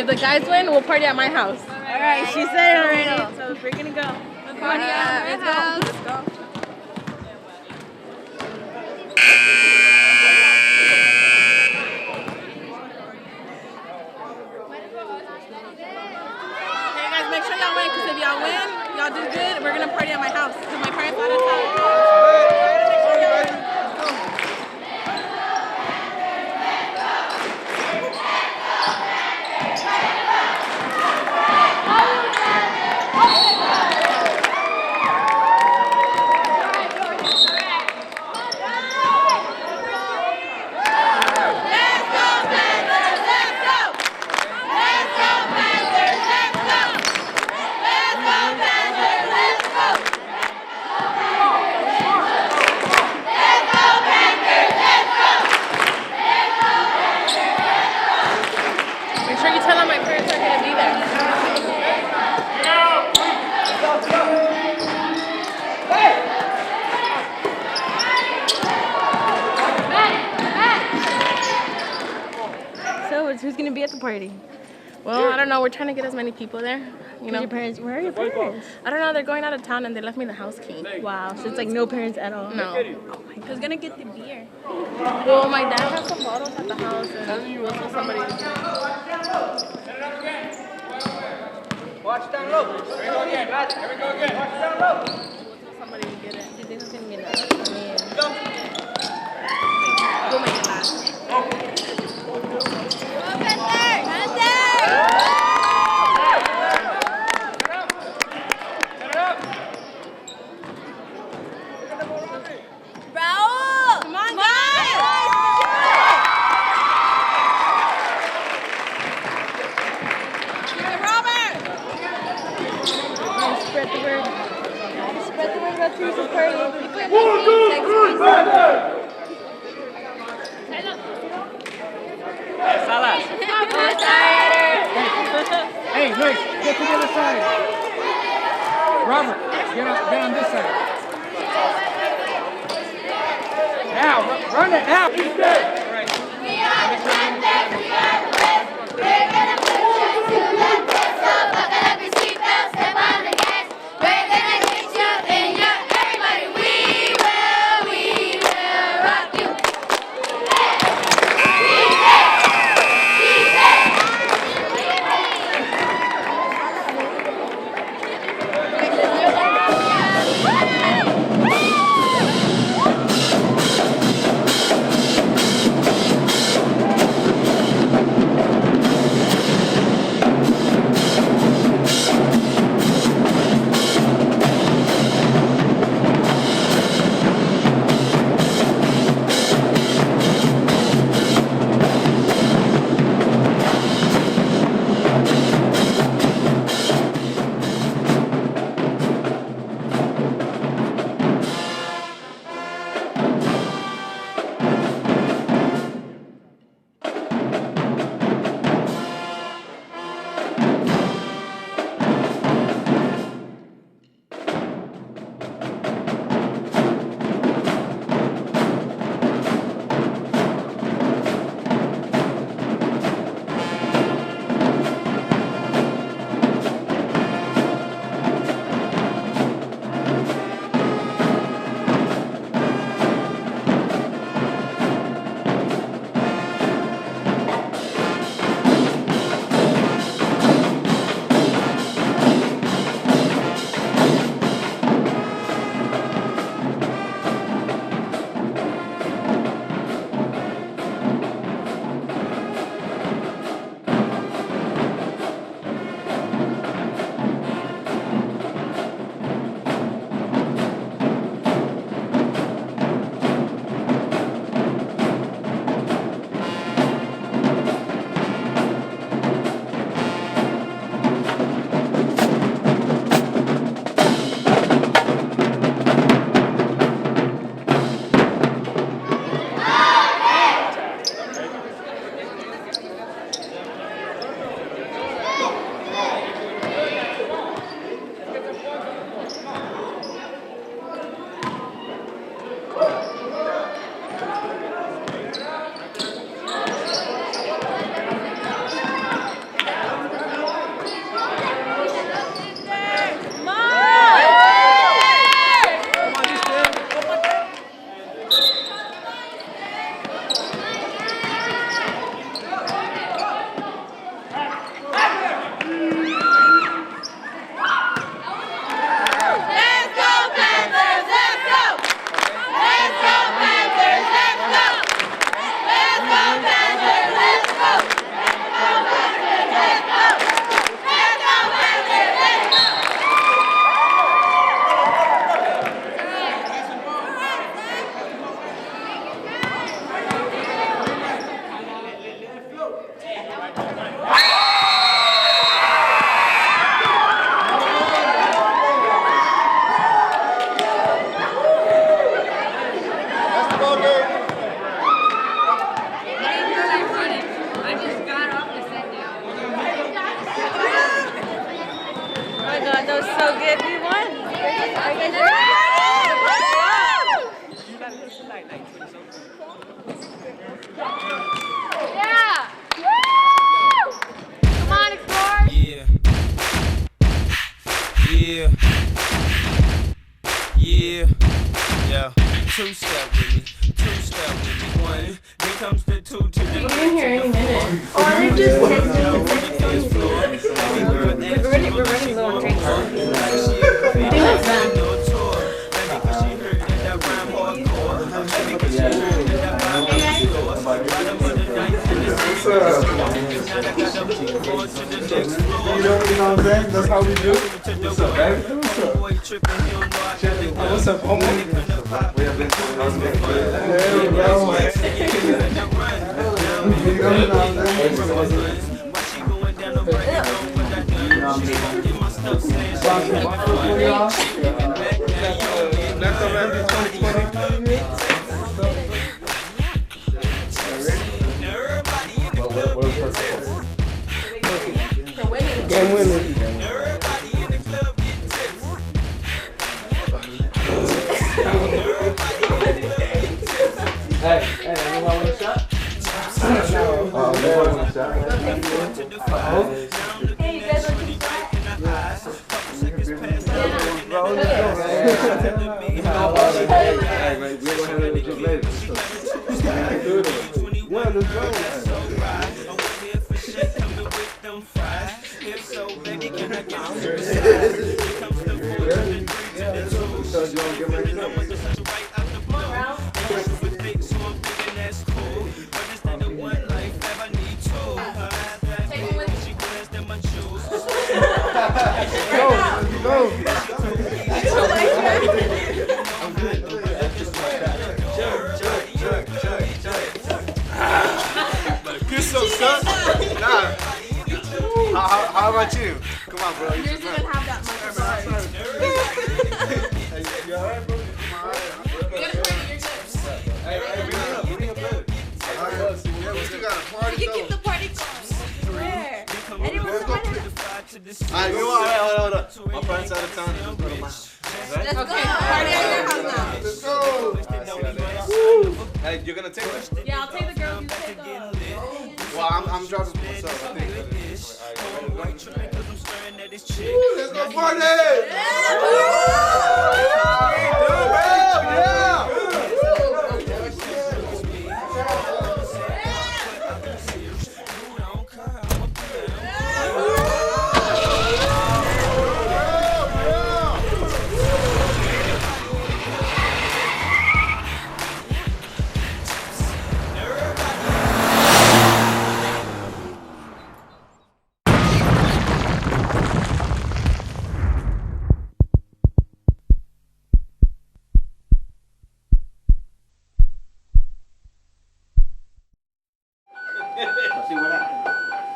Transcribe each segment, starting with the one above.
If the guys win, we'll party at my house. All right, she said it already, so we're gonna go. Party at my house. Let's go. Hey guys, make sure y'all win, because if y'all win, y'all do good, we're gonna party at my house, because my parents out of town. Make sure you tell them my parents are going to be there. So, who's gonna be at the party? Well, I don't know. We're trying to get as many people there. You know, Your parents? Where are your parents? I don't know. They're going out of town and they left me the house key. Wow, so it's like no parents at all. No. Who's gonna get the beer? Well, my dad has some bottles at the house and we'll tell somebody to get it. Watch down low. Here we go again. Here we go again. Watch down low. We'll tell somebody to get it. You think it's gonna be enough? Go. We'll make it last. Come on, guys! Spread the word. Spread the word about Teresa's party. Salas. Hey, Luis, get to the other side. Robert, get on this side. Now, run it now. I just got off the set now. Oh my god, that was so good. We won. Are you guys ready? Yeah! Woo! Come on, Explore! Yeah. Yeah. Yeah. Yeah. Two-step with me. Two-step with me. One. Here comes the two to the We're in here any minute. Oh, are they just we're running low on drinks. I think that's done. You know what I'm saying? That's how we do. What's up, baby? What's up? What's up, homie? We have been there we go. Game winning. Hey, anyone want a shot? Oh, man, want a shot? Hey, you guys want to shot? Hey, mate, we're going to have it just later. Yeah, let's go. Nah. How about you? Come on, bro. Yours didn't have that much. You alright, bro? We still got a party, You can keep the party going. Where? Anyone's Alright, hold on. My friend's out of town. Let's go to my house. Let's go. Party at your house now. Let's go. Hey, you're gonna take it? Yeah, I'll take the girls. You take the. Well, I'm driving for myself. I think. Let's go party!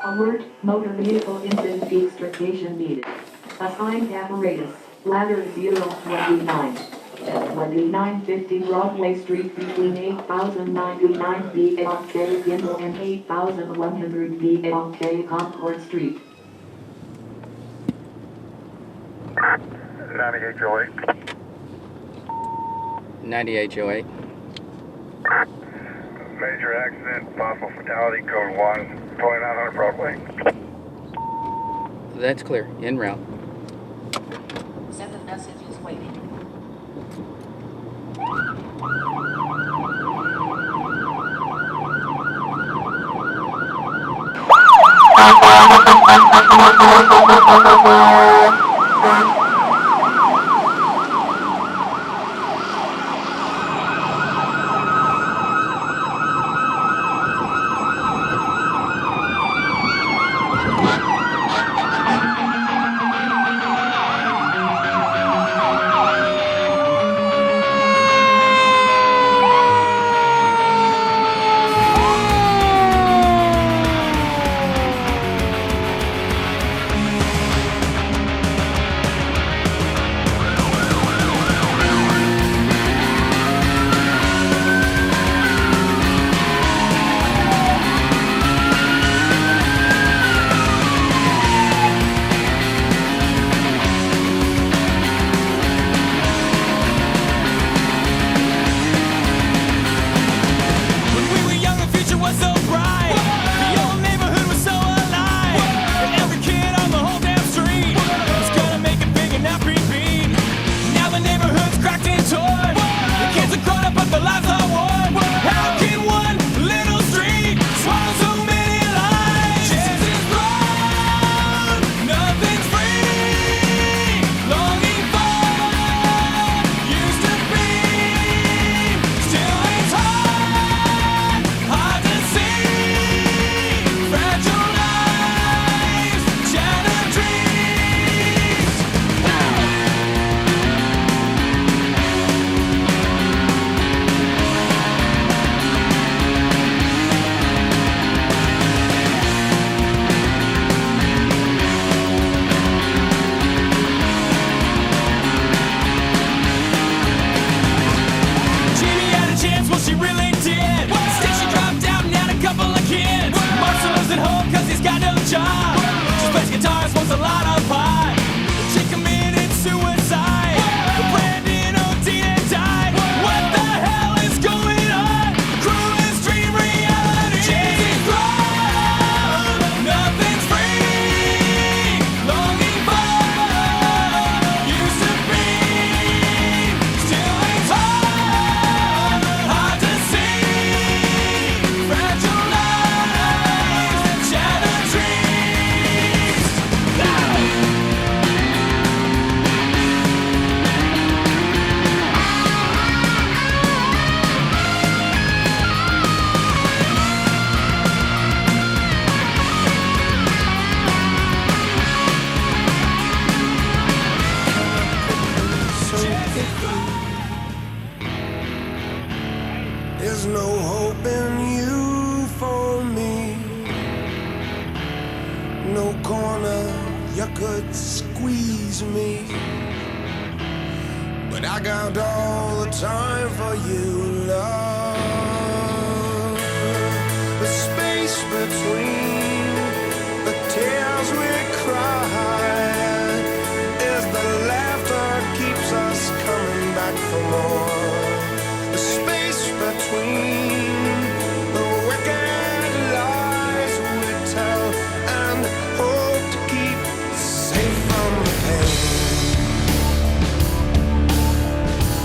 Alert, motor vehicle engine extrication needed. Assigned apparatus, ladder 029. 2950 Broadway Street between 8099 BLK Gindle and 8100 BLK Concord Street. 9808. 9808. Major accident, possible fatality, code 1, 2900 Broadway. That's clear. En route. Send a message is waiting. There's no hope in you for me. No corner you could squeeze me. But I got all the time for you, love. The space between the tears we cry is the laughter keeps us coming back for more. The space between the wicked lies we tell and hope to keep safe from the pain.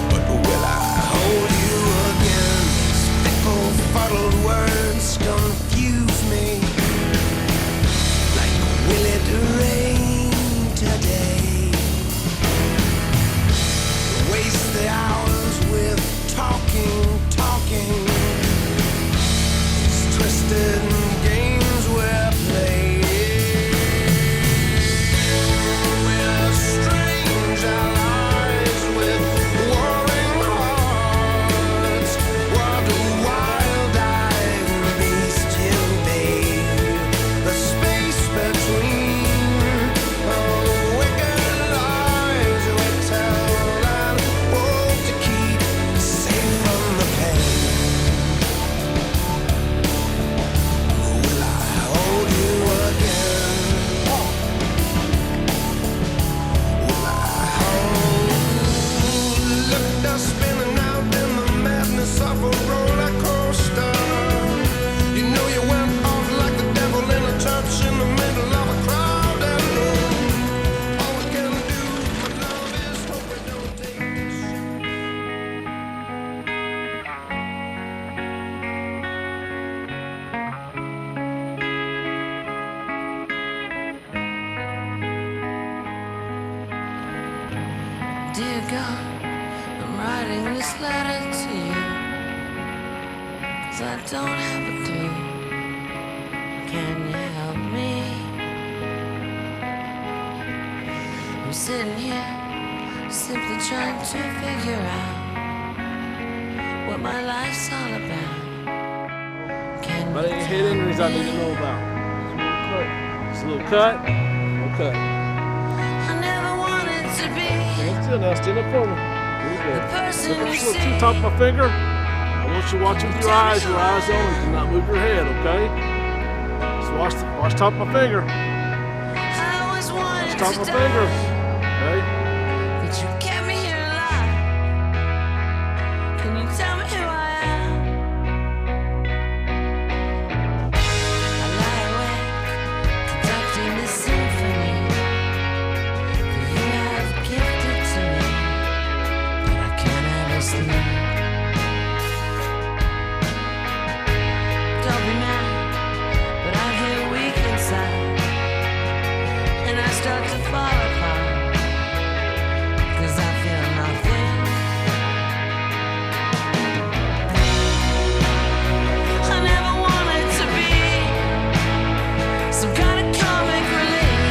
But will I hold you again? Fickle, fuddled words confuse me. Like will it rain today? Waste the hours with talking. It's twisted games we're playing. We're strange allies with warring hearts. What a wild-eyed beast you be. The space between the wicked lies we tell and hope to keep safe from the pain. Will I hold you again? Will I hold? Look at us spinning out in the madness of a roller coaster. You know you went off like the devil in a church in the middle of a crowded room. All we can do for love is hope we don't take this shit. Dear God, I'm writing this letter to you, 'cause I don't have a clue. Can you help me? I'm sitting here, simply trying to figure out what my life's all about. Can But you any tell head injuries I need to know about? Just a little cut. Little cut. I never wanted to be Stand still now. Stand up for me. Here we the go. person Look you at the see. top of my finger. I want you to watch with your eyes only. Do not move your head, okay? Just watch top of my finger. I always wanted Top to of my die, finger. Okay? but you kept me here alive. Can you tell me who I am? I lie awake, conducting this symphony that you have gifted to me, but I can't ever sleep. Don't be mad, but I get weak inside, and I start to fall apart, 'cause I feel nothing. I never wanted to be some kind of comic relief.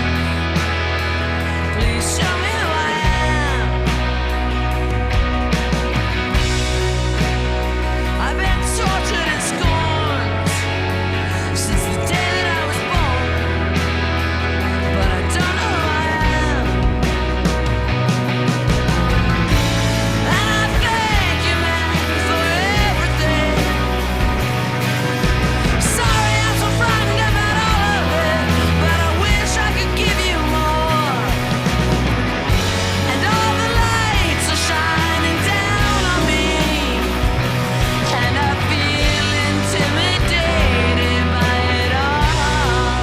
Please show me who I am. I've been tortured and scorned since the day that I was born, but I don't know who I am. And I thank you, man, for everything. Sorry I'm so frightened about all of it, but I wish I could give you more. And all the lights are shining down on me, and I feel intimidated by it all.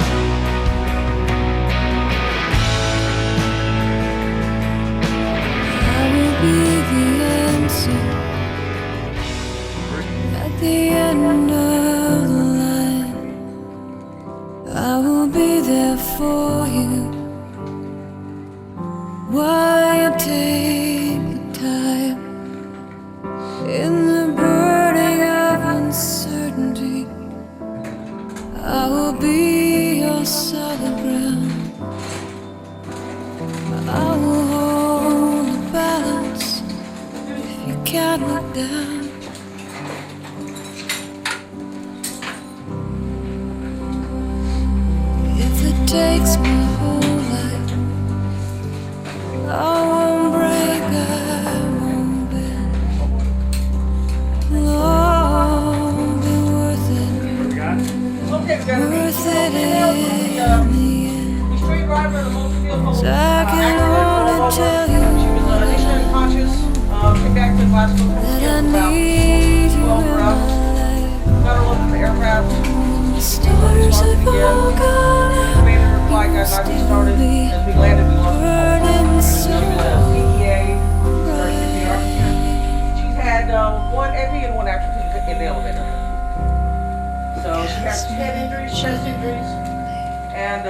I will be the answer at the end of the line. I will be there for you while you take the time in the burning of uncertainty. I will be your solid ground. I will hold the balance if you can't look down. 'Cause I can only tell you She was initially unconscious. Came back to Glasgow for that I about need you 12 in my hours. life. Got her look at the aircraft. The stars have all gone out. Commander replied, got not restarted. As we landed, we lost her Burning phone. so She was at CEA. Started CPR. She's had one AP and one active in the elevator. So she has head injuries, chest injuries, and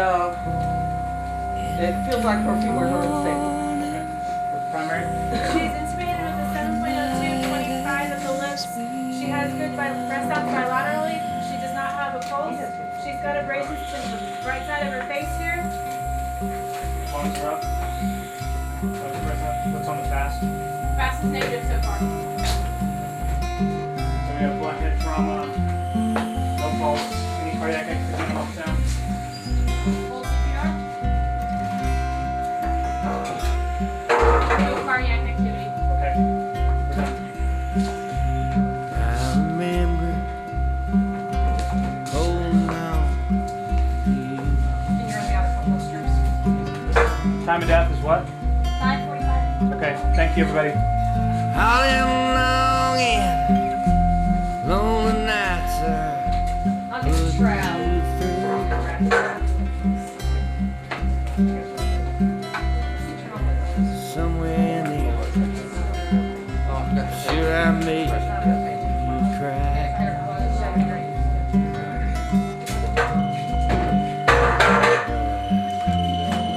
it feels like her feet were really stable. Primary? She's intubated with a 7.02, 25 of the lips. She has good breast out bilaterally. She does not have a pulse. She's got abrasions to the right side of her face here. Lungs are up. What's on the fast? Fast is negative so far. So we have blood head trauma, no pulse, any cardiac activity, no sound. Full CPR. No cardiac activity. Okay, we're done. I remember holding on to you. And you're on the outer couple of strips. Time of death is what? 9:45. Okay, thank you everybody. All them long and lonely nights are I'll get the shroud. somewhere near. Sure I made you cry.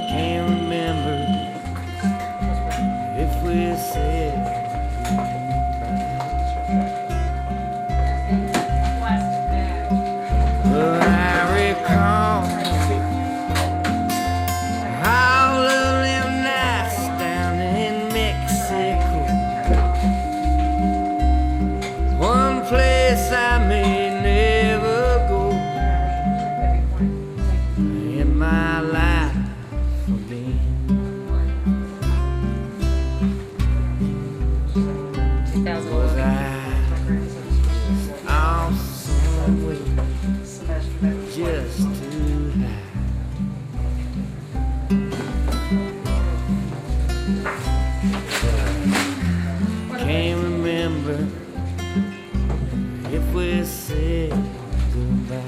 Can't remember if we said but I recall all of them nights down in Mexico. One place I may never go in my life again. Was I off somewhere just to hide? Can't remember if we said goodbye.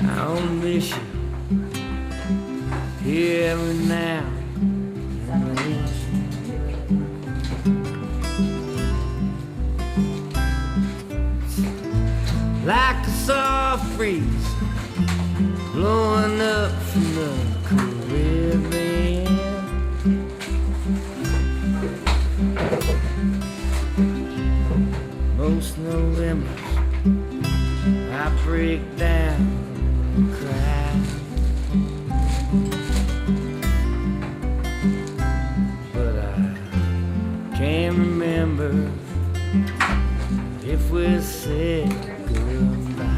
I'll miss you here and now. and then. Like a soft breeze blowing up from the Caribbean. Most Novembers I break down and cry. But I can't remember if we said goodbye.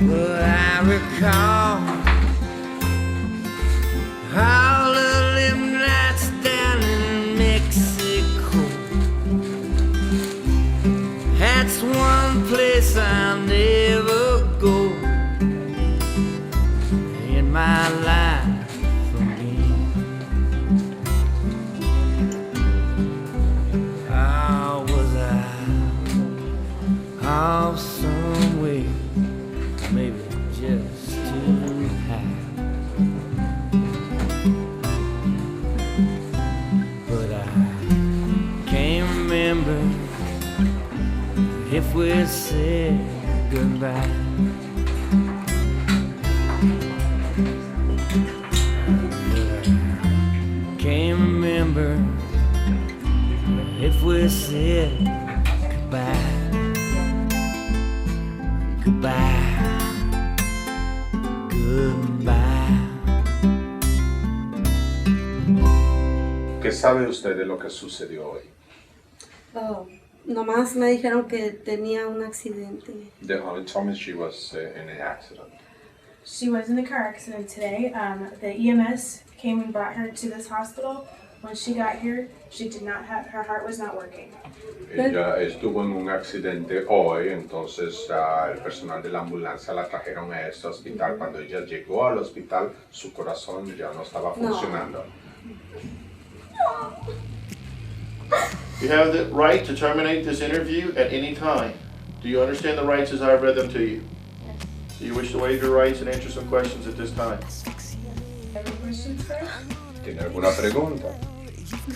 But I recall all of them nights down in Mexico. That's one place I'll never go in my life again. How was I off somewhere, maybe just too high? if we said goodbye. Can't remember if we said goodbye. Goodbye. Goodbye. ¿Qué sabe usted de lo que sucedió hoy? Oh, nomás me dijeron que tenía un accidente. They only told me she was in an accident. She was in a car accident today. The EMS came and brought her to this hospital. When she got here, she did not have, her heart was not working. Ella estuvo en un accidente hoy, entonces el personal de la ambulancia la trajeron a este hospital. Cuando ella llegó al hospital, su corazón ya no estaba funcionando. You have the right to terminate this interview at any time. Do you understand the rights as I have read them to you? Yes. Do you wish to waive your rights and answer some questions at this time? Any questions for her? ¿Tiene alguna pregunta?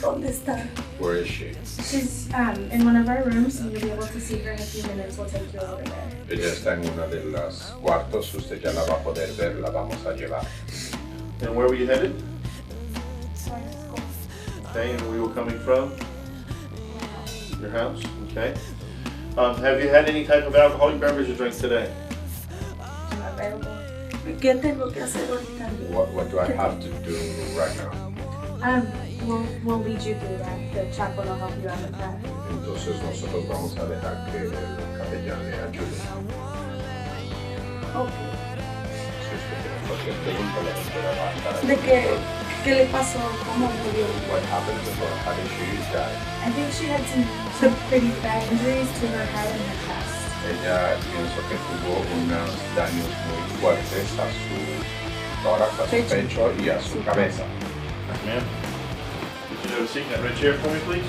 ¿Dónde está? Where is she? She's in one of our rooms, and you'll be able to see her in a few minutes. We'll take you over there. Ella está en una de las cuartos, usted ya la va a poder ver, la vamos a llevar. And where were you headed? Okay, and where you were coming from? Your house, okay. Have you had any type of alcoholic beverage or drink today? Available. ¿Qué tengo que hacer ahorita? What do I have to do right now? We'll lead you through that. The chaplain will help you out with that. Entonces nosotros vamos a dejar que el capellán le ayude. Okay. Si usted tiene cualquier pregunta, la doctora va a estar ahí. ¿De qué le pasó? ¿Cómo murió? What happened to her? How did she die? I think she had some pretty bad injuries to her head and her chest. Ella pienso que tuvo unos daños muy fuertes a su tórax, a su pecho y a su cabeza. Ma'am, would you have a seat in that red chair for me, please?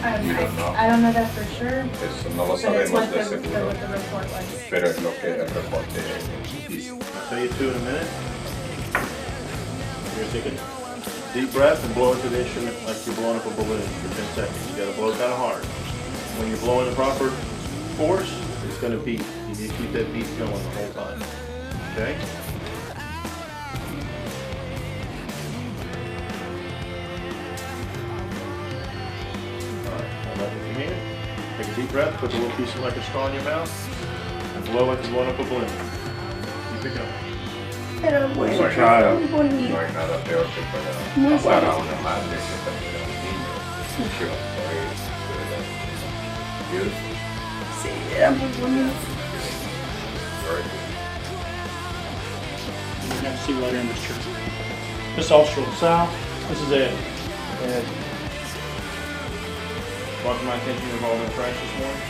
I don't know that for sure. Eso no lo But it's sabemos what de the seguro, report was. pero es lo que el reporte dice. I'll tell you two in a minute. You're gonna take a deep breath and blow into the instrument like you're blowing up a balloon for 10 seconds. You gotta blow kind of hard. When you're blowing the proper force, it's gonna beat. You need to keep that beat going the whole time. Okay? Alright, hold that with your hand. Take a deep breath, put the little piece of like a straw in your mouth, and blow like you're blowing up a balloon. Keep it going. Pero bueno, No hay nada, muy bonito. no hay nada peor que Muy pueda pasar a bonito. una madre que perdió a un niño. She was very beautiful. Sí, era muy bonito. Very good. We're going to see later in this church. This is Austral South. This is Ed. And brought to my attention you've all been crashed this morning.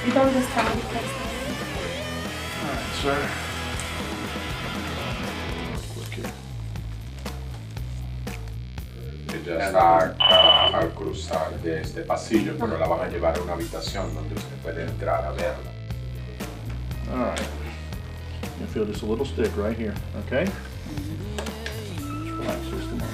You don't just tell me because Alright, sir. Ella está acá al cruzar de este pasillo, pero la van a llevar a una habitación donde usted puede entrar a verla. Alright. You're gonna feel just a little stick right here, okay? Just relax just a moment.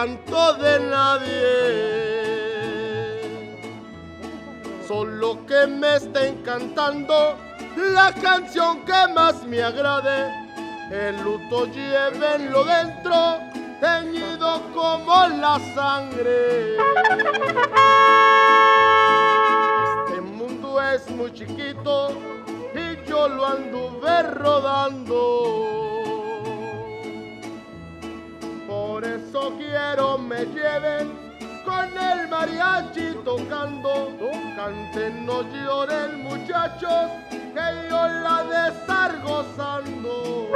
canto de nadie. Solo que me esté encantando la canción que más me agrade. El luto llévenlo dentro, teñido como la sangre. Este mundo es muy chiquito y yo lo anduve rodando. Por eso quiero me lleven con el mariachi tocando. Canten, no lloren muchachos, que yo la de estar gozando.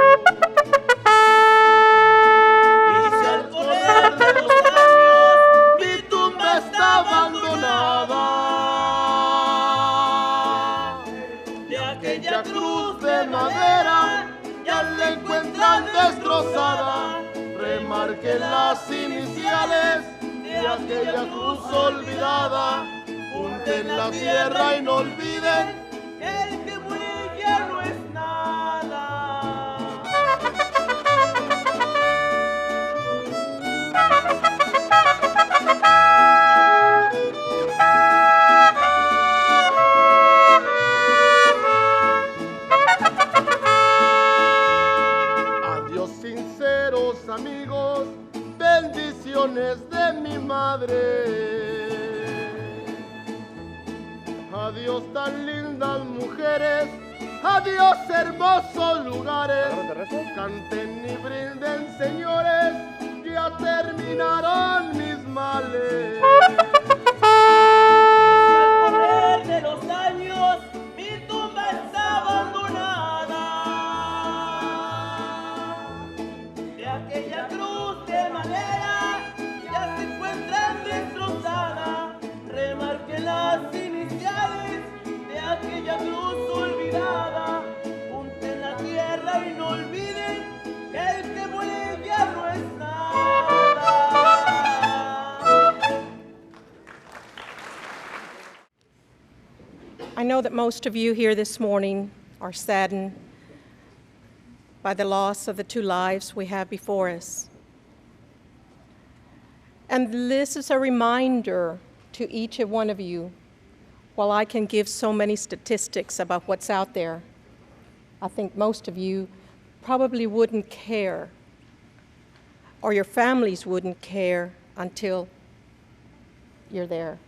Y si al correr de los años mi tumba está abandonada, de aquella cruz de madera ya la encuentran destrozada, remarquen las iniciales de aquella cruz olvidada, junten la tierra y no olviden que el que muere ya no es nada. Adiós sinceros amigos, bendiciones de mi madre. Adiós tan lindas mujeres, adiós hermosos lugares. Canten y brinden señores, ya terminaron mis males. Y al correr de los años mi tumba está abandonada, de aquella cruz de madera ya se encuentran destrozadas, remarquen las iniciales de aquella cruz olvidada, junten la tierra y no olviden que el que muere ya no es nada. I know that most of you here this morning are saddened by the loss of the two lives we have before us. And this is a reminder to each and one of you. While I can give so many statistics about what's out there, I think most of you probably wouldn't care, or your families wouldn't care until you're there.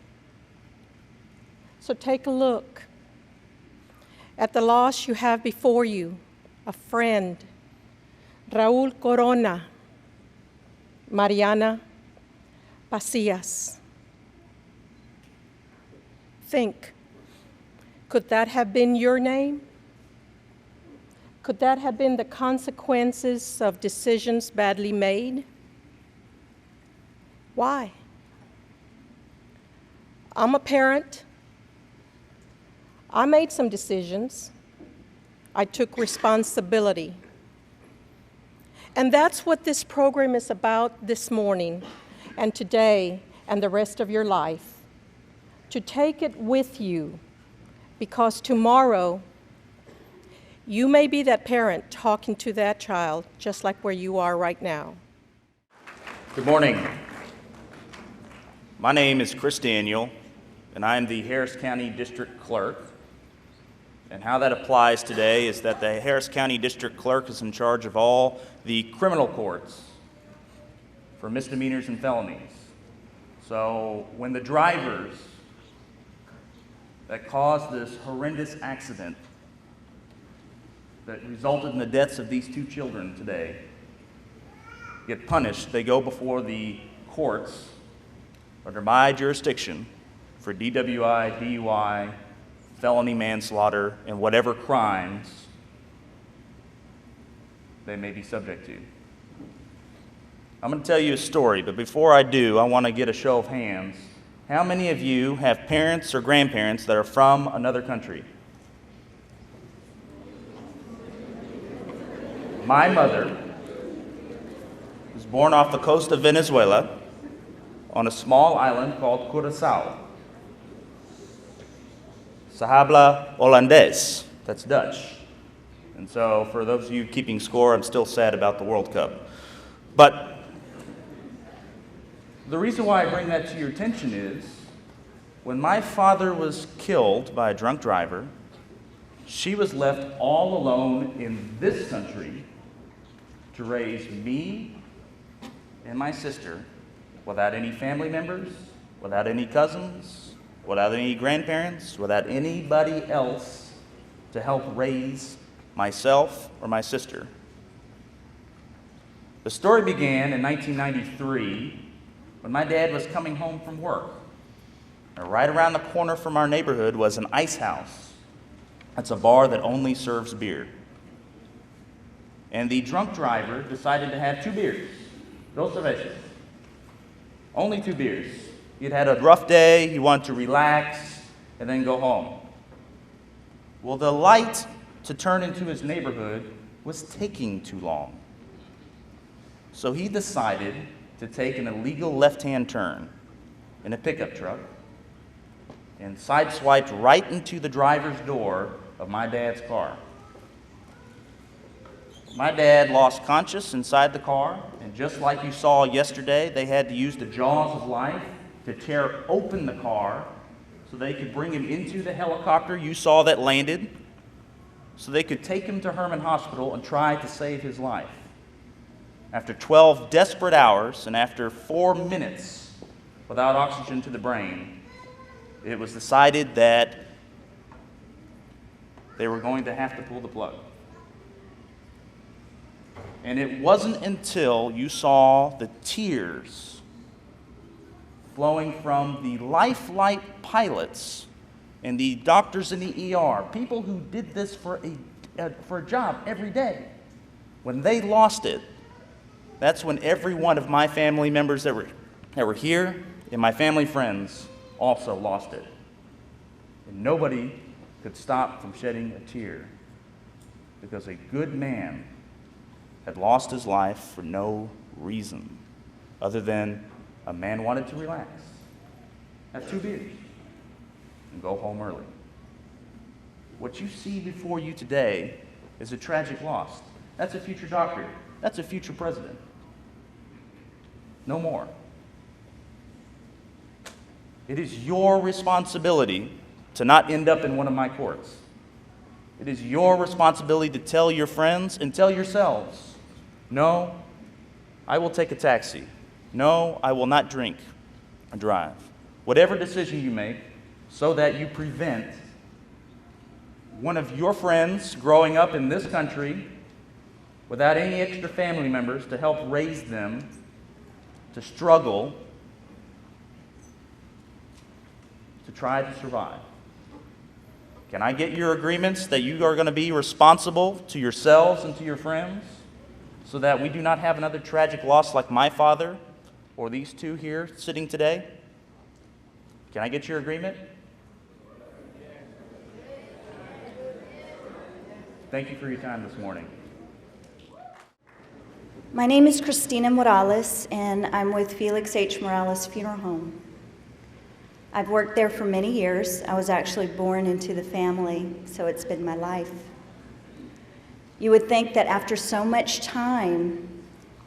So take a look at the loss you have before you, a friend, Raul Corona, Mariana Pasillas. Think, could that have been your name? Could that have been the consequences of decisions badly made? Why? I'm a parent. I made some decisions. I took responsibility. And that's what this program is about this morning and today and the rest of your life. To take it with you, because tomorrow you may be that parent talking to that child just like where you are right now. Good morning. My name is Chris Daniel, and I am the Harris County District Clerk. And how that applies today is that the Harris County District Clerk is in charge of all the criminal courts for misdemeanors and felonies. So when the drivers that caused this horrendous accident that resulted in the deaths of these two children today get punished, they go before the courts under my jurisdiction for DWI, DUI, felony manslaughter, and whatever crimes they may be subject to. I'm going to tell you a story, but before I do, I want to get a show of hands. How many of you have parents or grandparents that are from another country? My mother was born off the coast of Venezuela on a small island called Curaçao. Se habla holandés, that's Dutch. And so for those of you keeping score, I'm still sad about the World Cup. But The reason why I bring that to your attention is when my father was killed by a drunk driver, she was left all alone in this country to raise me and my sister without any family members, without any cousins, without any grandparents, without anybody else to help raise myself or my sister. The story began in 1993 when my dad was coming home from work. And right around the corner from our neighborhood was an ice house. That's a bar that only serves beer. And the drunk driver decided to have 2 beers, dos cervezas. Only 2 beers. He'd had a rough day, he wanted to relax, and then go home. Well, the light to turn into his neighborhood was taking too long. So he decided to take an illegal left-hand turn in a pickup truck and sideswiped right into the driver's door of my dad's car. My dad lost conscious inside the car, and just like you saw yesterday, they had to use the jaws of life to tear open the car so they could bring him into the helicopter you saw that landed, so they could take him to Herman Hospital and try to save his life. After 12 desperate hours and after 4 minutes without oxygen to the brain, it was decided that they were going to have to pull the plug. And it wasn't until you saw the tears flowing from the Lifeline pilots and the doctors in the ER, people who did this for a job every day, when they lost it, that's when every one of my family members that were here and my family friends also lost it. And nobody could stop from shedding a tear because a good man had lost his life for no reason other than a man wanted to relax, have 2 beers, and go home early. What you see before you today is a tragic loss. That's a future doctor. That's a future president. No more. It is your responsibility to not end up in one of my courts. It is your responsibility to tell your friends and tell yourselves, no, I will take a taxi. No, I will not drink or drive. Whatever decision you make, so that you prevent one of your friends growing up in this country without any extra family members to help raise them, to struggle, to try to survive. Can I get your agreements that you are going to be responsible to yourselves and to your friends so that we do not have another tragic loss like my father or these 2 here sitting today? Can I get your agreement? Thank you for your time this morning. My name is Christina Morales, and I'm with Felix H. Morales Funeral Home. I've worked there for many years. I was actually born into the family, so it's been my life. You would think that after so much time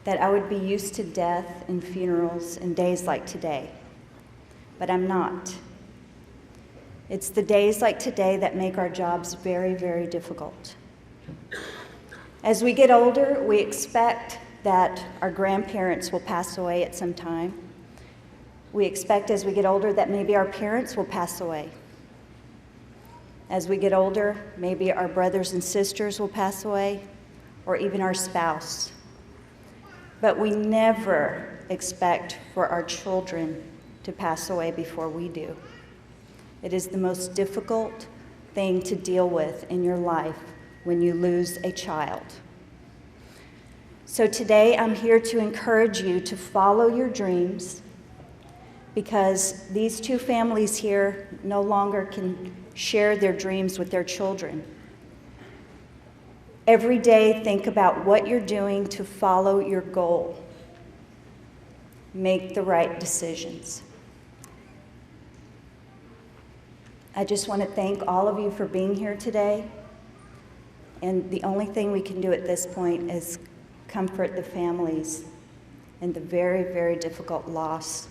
that I would be used to death and funerals and days like today, but I'm not. It's the days like today that make our jobs very, very difficult. As we get older, we expect that our grandparents will pass away at some time. We expect as we get older that maybe our parents will pass away. As we get older, maybe our brothers and sisters will pass away, or even our spouse. But we never expect for our children to pass away before we do. It is the most difficult thing to deal with in your life when you lose a child. So today I'm here to encourage you to follow your dreams, because these 2 families here no longer can share their dreams with their children. Every day, think about what you're doing to follow your goal. Make the right decisions. I just want to thank all of you for being here today. And the only thing we can do at this point is comfort the families in the very, very difficult loss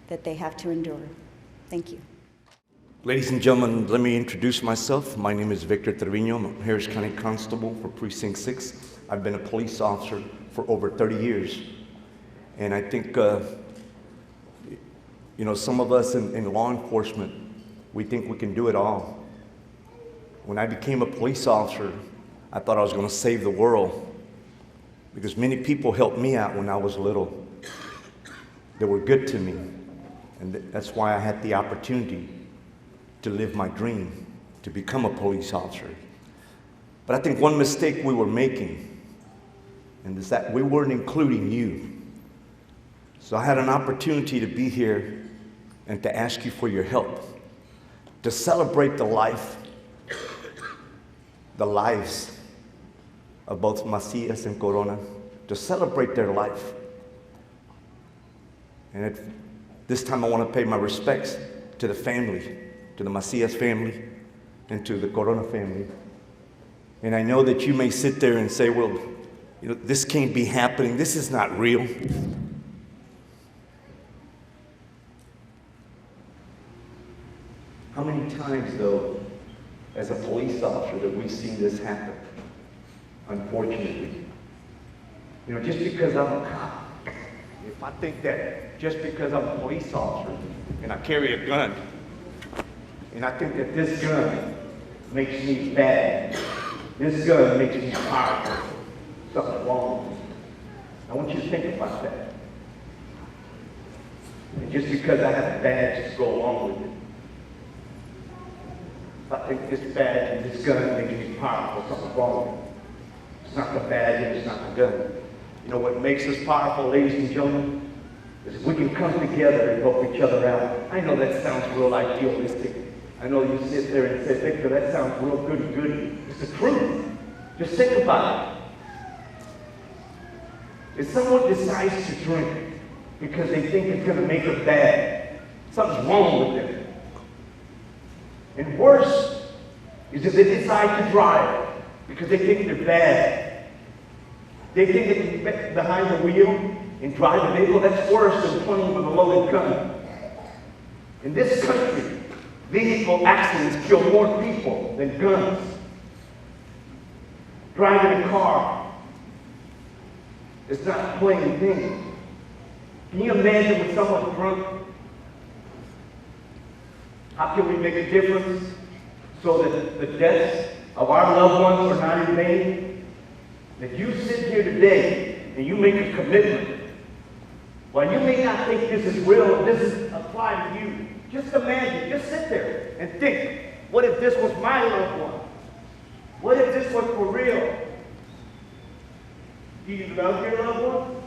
that they have to endure. Thank you. Ladies and gentlemen, let me introduce myself. My name is Victor Trevino. I'm a Harris County Constable for Precinct 6. I've been a police officer for over 30 years. And I think, some of us in law enforcement, we think we can do it all. When I became a police officer, I thought I was going to save the world because many people helped me out when I was little. They were good to me, and that's why I had the opportunity to live my dream, to become a police officer. But I think one mistake we were making, and is that we weren't including you. So I had an opportunity to be here and to ask you for your help, to celebrate the lives of both Macias and Corona, to celebrate their life. And this time I want to pay my respects to the family, to the Macias family, and to the Corona family. And I know that you may sit there and say, well, this can't be happening. This is not real. How many times, though, as a police officer, that we've seen this happen? Unfortunately. Just because I'm a cop, if I think that just because I'm a police officer and I carry a gun, and I think that this gun makes me bad, this gun makes me powerful, something's wrong. I want you to think about that. And just because I have a badge, just go along with it. If I think this badge and this gun makes me powerful, something's wrong. It's not the badge and it's not the gun. What makes us powerful, ladies and gentlemen, is if we can come together and help each other out. I know that sounds real idealistic. I know you sit there and say, Victor, that sounds real good. It's the truth. Just think about it. If someone decides to drink because they think it's going to make them bad, something's wrong with them. And worse is if they decide to drive because they think they're bad. They think they can get behind the wheel and drive a vehicle. That's worse than pointing with a loaded gun. In this country, vehicle accidents kill more people than guns. Driving a car is not a plain thing. Can you imagine when someone's drunk? How can we make a difference so that the deaths of our loved ones are not in vain? That you sit here today and you make a commitment. While you may not think this is real, this is applied to you, just imagine, just sit there and think, what if this was my loved one? What if this was for real? Do you love your loved one?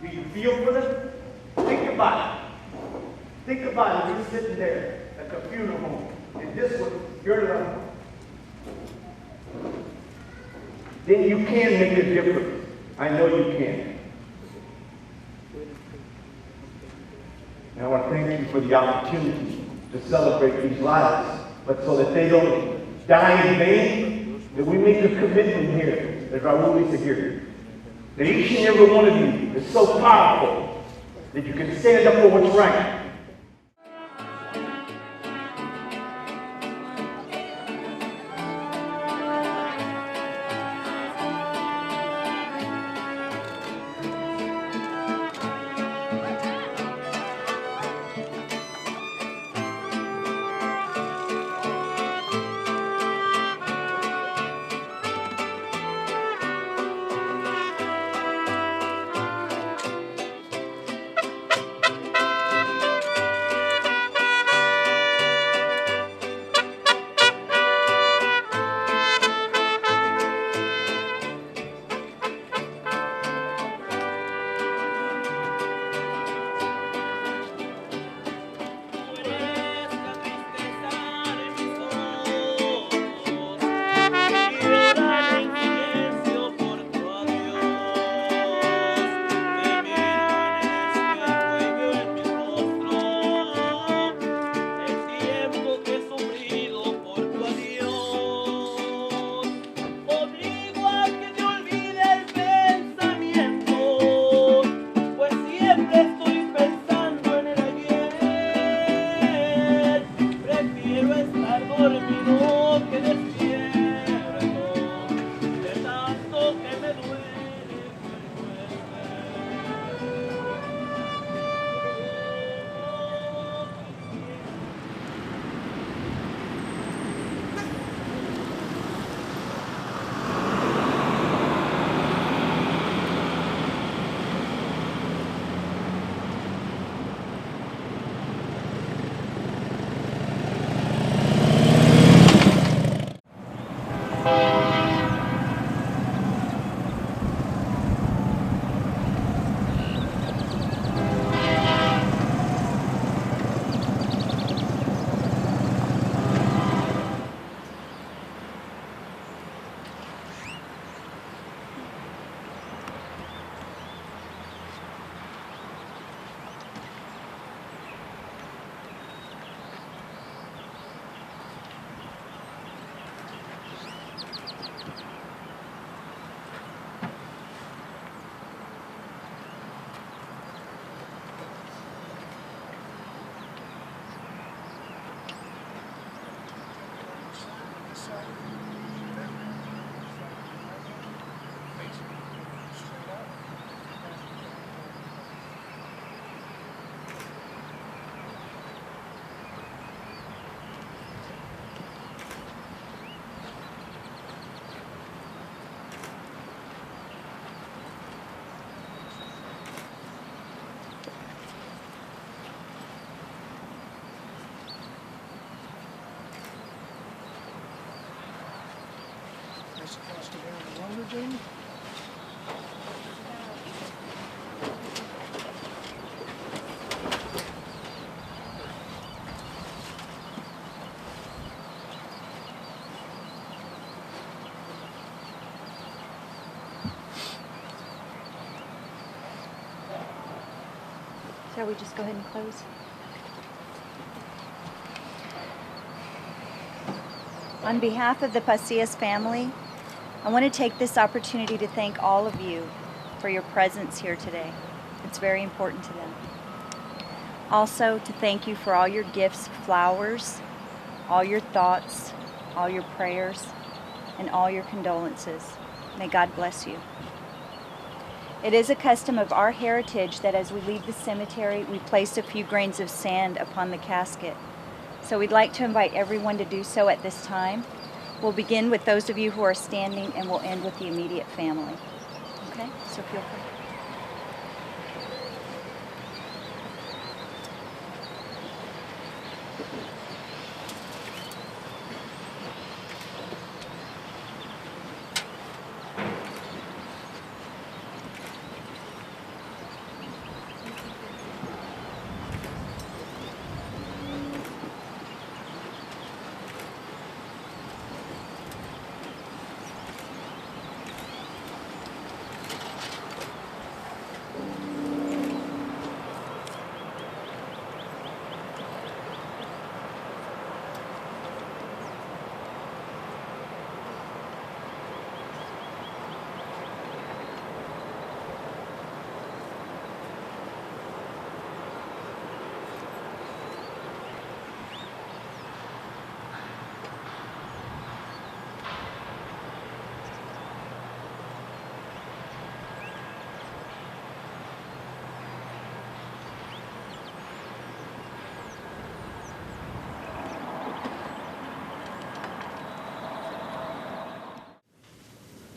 Do you feel for them? Think about it. Think about it. You're sitting there at the funeral home, and this was your loved one. Then you can make a difference. I know you can. And I want to thank you for the opportunity to celebrate these lives, but so that they don't die in vain, that we make a commitment here, as Raul used to hear, that each and every one of you is so powerful that you can stand up for what's right. Nice across the barrel longer, Jamie. Shall we just go ahead and close? On behalf of the Pasillas family, I want to take this opportunity to thank all of you for your presence here today. It's very important to them. Also, to thank you for all your gifts of flowers, all your thoughts, all your prayers, and all your condolences. May God bless you. It is a custom of our heritage that as we leave the cemetery, we place a few grains of sand upon the casket. So we'd like to invite everyone to do so at this time. We'll begin with those of you who are standing, and we'll end with the immediate family. Okay? So feel free.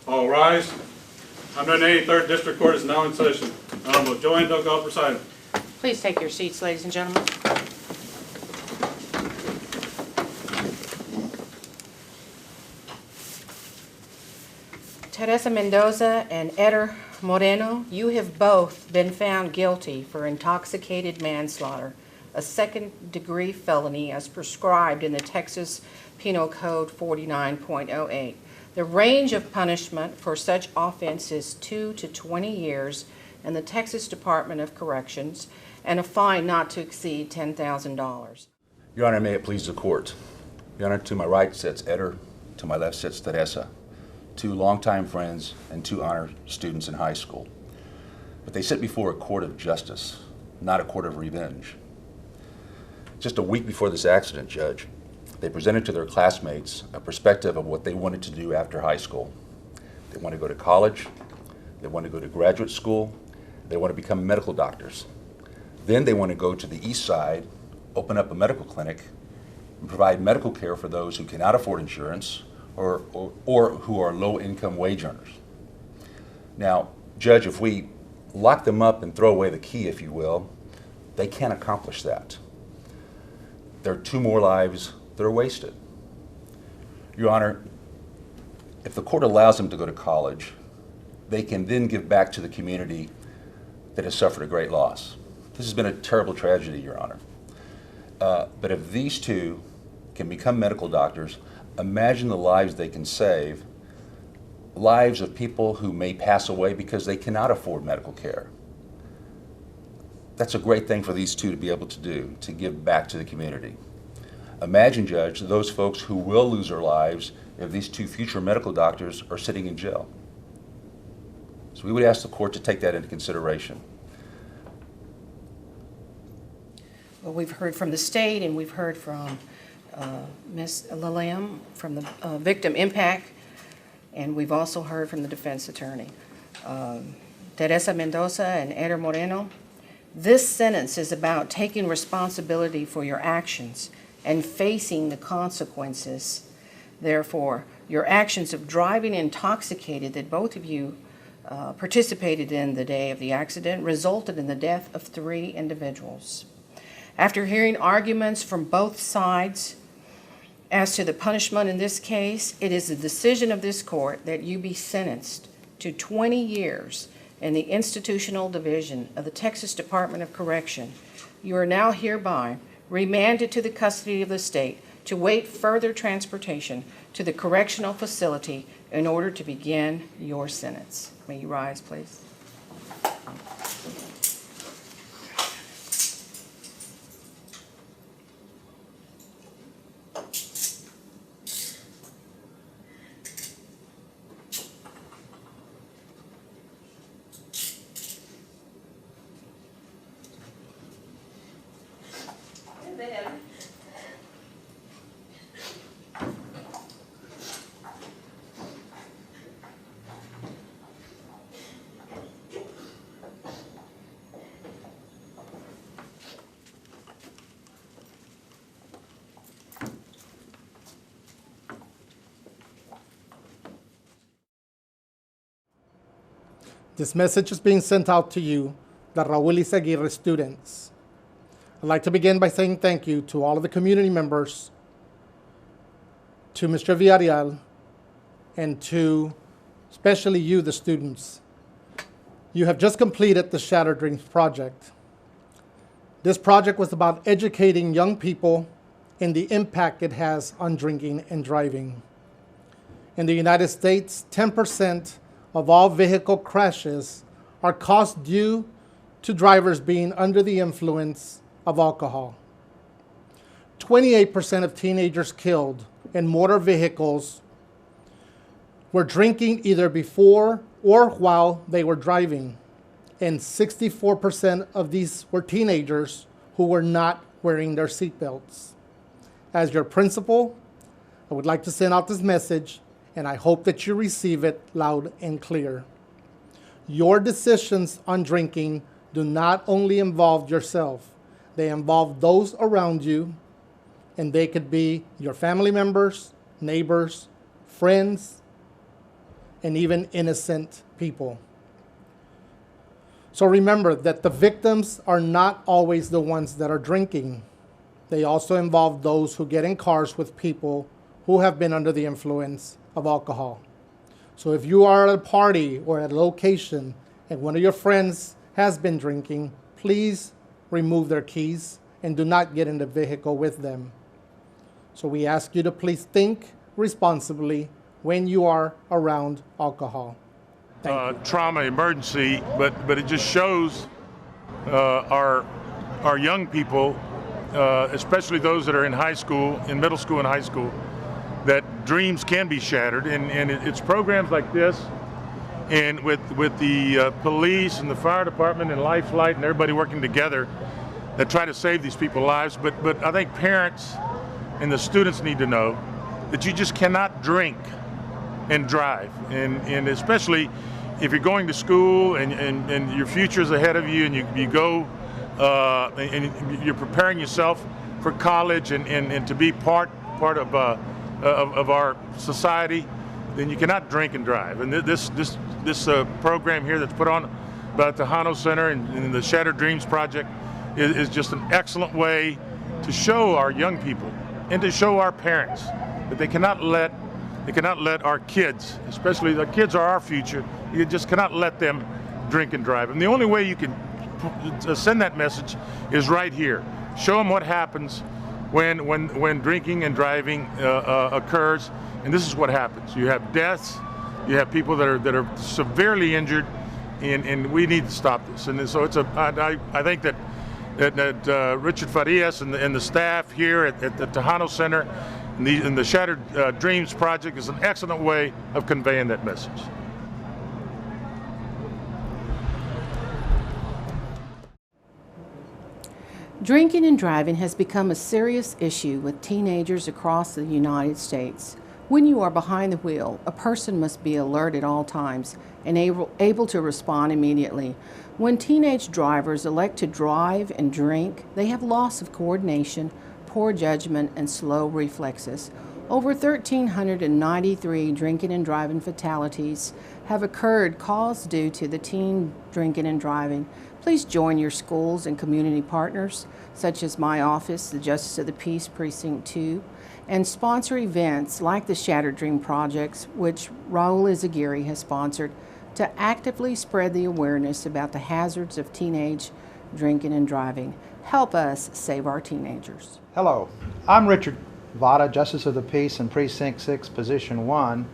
All rise. 183rd District Court is now in session. Honorable Joanne Dugall presiding. Please take your seats, ladies and gentlemen. Teresa Mendoza and Eder Moreno, you have both been found guilty for intoxicated manslaughter, a second-degree felony as prescribed in the Texas Penal Code 49.08. The range of punishment for such offense is 2 to 20 years in the Texas Department of Corrections and a fine not to exceed $10,000. Your Honor, may it please the court. Your Honor, to my right sits Eder, to my left sits Teresa, two longtime friends and two honor students in high school. But they sit before a court of justice, not a court of revenge. Just a week before this accident, Judge, they presented to their classmates a perspective of what they wanted to do after high school. They want to go to college, they want to go to graduate school, they want to become medical doctors. Then they want to go to the east side, open up a medical clinic, and provide medical care for those who cannot afford insurance or who are low-income wage earners. Now, Judge, if we lock them up and throw away the key, if you will, they can't accomplish that. There are 2 more lives that are wasted. Your Honor, if the court allows them to go to college, they can then give back to the community that has suffered a great loss. This has been a terrible tragedy, Your Honor. But if these 2 can become medical doctors, imagine the lives they can save, lives of people who may pass away because they cannot afford medical care. That's a great thing for these 2 to be able to do, to give back to the community. Imagine, Judge, those folks who will lose their lives if these 2 future medical doctors are sitting in jail. So we would ask the court to take that into consideration. Well, we've heard from the state and we've heard from Ms. Lilliam from the victim impact, and we've also heard from the defense attorney. Teresa Mendoza and Eder Moreno, this sentence is about taking responsibility for your actions and facing the consequences. Therefore, your actions of driving intoxicated that both of you participated in the day of the accident resulted in the death of 3 individuals. After hearing arguments from both sides, As to the punishment in this case, it is the decision of this court that you be sentenced to 20 years in the Institutional Division of the Texas Department of Correction. You are now hereby remanded to the custody of the state to wait further transportation to the correctional facility in order to begin your sentence. May you rise, please. This message is being sent out to you, the Raul Izaguirre students. I'd like to begin by saying thank you to all of the community members, to Mr. Villarreal, and to especially you, the students. You have just completed the Shattered Dreams project. This project was about educating young people and the impact it has on drinking and driving. In the United States, 10% of all vehicle crashes are caused due to drivers being under the influence of alcohol. 28% of teenagers killed in motor vehicles were drinking either before or while they were driving, and 64% of these were teenagers who were not wearing their seatbelts. As your principal, I would like to send out this message, and I hope that you receive it loud and clear. Your decisions on drinking do not only involve yourself, they involve those around you, and they could be your family members, neighbors, friends, and even innocent people. So remember that the victims are not always the ones that are drinking. They also involve those who get in cars with people who have been under the influence of alcohol. So if you are at a party or at a location and one of your friends has been drinking, please remove their keys and do not get in the vehicle with them. So we ask you to please think responsibly when you are around alcohol. Trauma emergency, but it just shows our young people, especially those that are in high school, in middle school and high school, that dreams can be shattered, and it's programs like this, and with the police and the fire department and Lifelight and everybody working together that try to save these people's lives. But I think parents and the students need to know that you just cannot drink and drive, and especially if you're going to school and your future's ahead of you, and you go and you're preparing yourself for college and to be part of our society, then you cannot drink and drive. And this program here that's put on by the Tejano Center and the Shattered Dreams Project is just an excellent way to show our young people and to show our parents that they cannot let our kids, especially the kids are our future, you just cannot let them drink and drive. And the only way you can send that message is right here. Show them what happens when drinking and driving occurs, and this is what happens. You have deaths, you have people that are severely injured, and we need to stop this. And so I think that Richard Farias and the staff here at the Tejano Center and the Shattered Dreams Project is an excellent way of conveying that message. Drinking and driving has become a serious issue with teenagers across the United States. When you are behind the wheel, a person must be alert at all times and able to respond immediately. When teenage drivers elect to drive and drink, they have loss of coordination, poor judgment, and slow reflexes. Over 1,393 drinking and driving fatalities have occurred caused due to the teen drinking and driving. Please join your schools and community partners, such as my office, the Justice of the Peace Precinct 2, and sponsor events like the Shattered Dream Projects, which Raul Izaguirre has sponsored, to actively spread the awareness about the hazards of teenage drinking and driving. Help us save our teenagers. Hello, I'm Richard Vada, Justice of the Peace in Precinct 6, Position 1.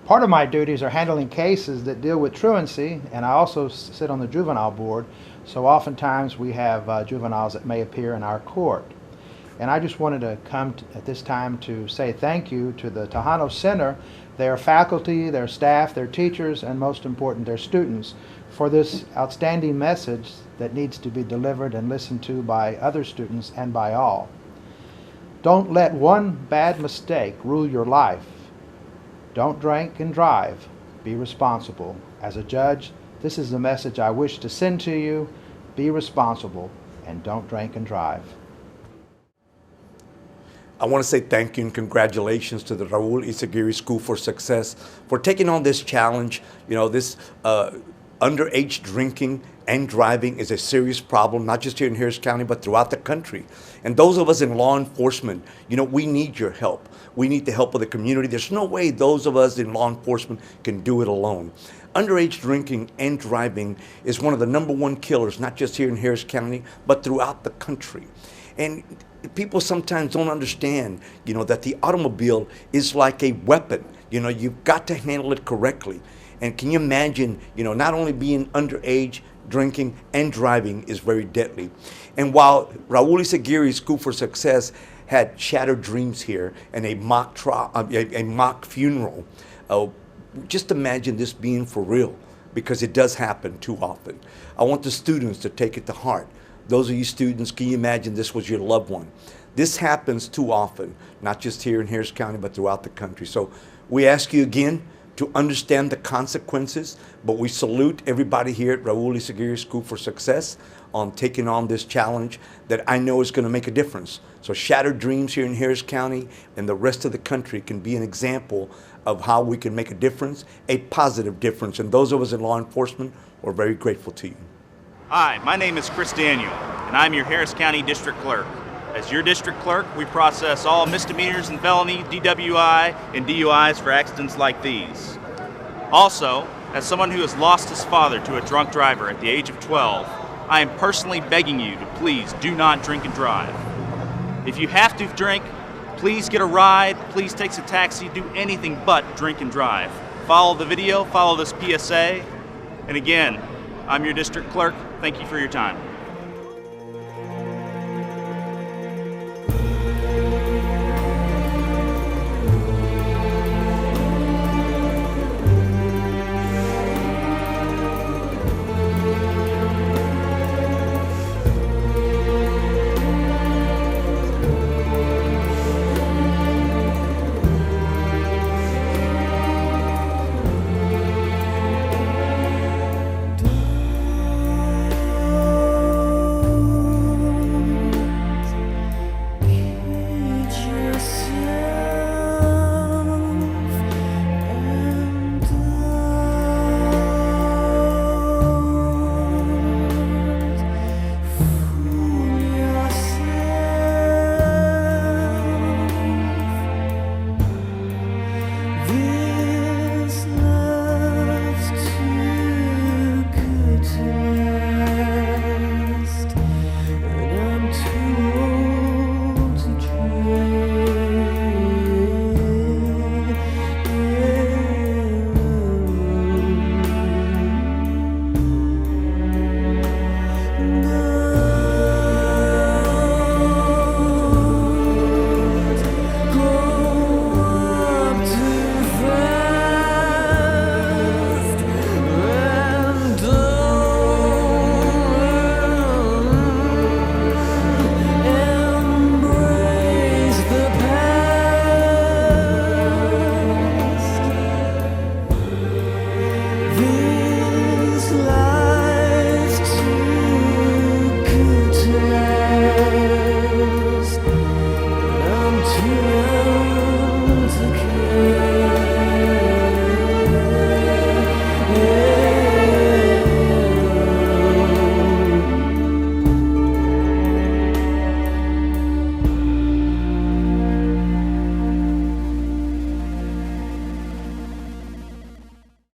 Part of my duties are handling cases that deal with truancy, and I also sit on the juvenile board, so oftentimes we have juveniles that may appear in our court. And I just wanted to come at this time to say thank you to the Tejano Center, their faculty, their staff, their teachers, and most important, their students, for this outstanding message that needs to be delivered and listened to by other students and by all. Don't let one bad mistake rule your life. Don't drink and drive. Be responsible. As a judge, this is the message I wish to send to you. Be responsible and don't drink and drive. I want to say thank you and congratulations to the Raul Izaguirre School for Success for taking on this challenge. You know, this underage drinking and driving is a serious problem, not just here in Harris County, but throughout the country. And those of us in law enforcement, you know, we need your help. We need the help of the community. There's no way those of us in law enforcement can do it alone. Underage drinking and driving is one of the #1 killers, not just here in Harris County, but throughout the country. And people sometimes don't understand, you know, that the automobile is like a weapon. You know, you've got to handle it correctly. And can you imagine, you know, not only being underage, drinking and driving is very deadly. And while Raul Izaguirre School for Success had shattered dreams here and a mock funeral, just imagine this being for real, because it does happen too often. I want the students to take it to heart. Those of you students, can you imagine this was your loved one? This happens too often, not just here in Harris County, but throughout the country. So we ask you again to understand the consequences, but we salute everybody here at Raul Izaguirre School for Success on taking on this challenge that I know is going to make a difference. So Shattered Dreams here in Harris County and the rest of the country can be an example of how we can make a difference, a positive difference. And those of us in law enforcement are very grateful to you. Hi, my name is Chris Daniel, and I'm your Harris County District Clerk. As your district clerk, we process all misdemeanors and felony, DWI, and DUIs for accidents like these. Also, as someone who has lost his father to a drunk driver at the age of 12, I am personally begging you to please do not drink and drive. If you have to drink, please get a ride, please take a taxi, do anything but drink and drive. Follow the video, follow this PSA, and again, I'm your district clerk. Thank you for your time. To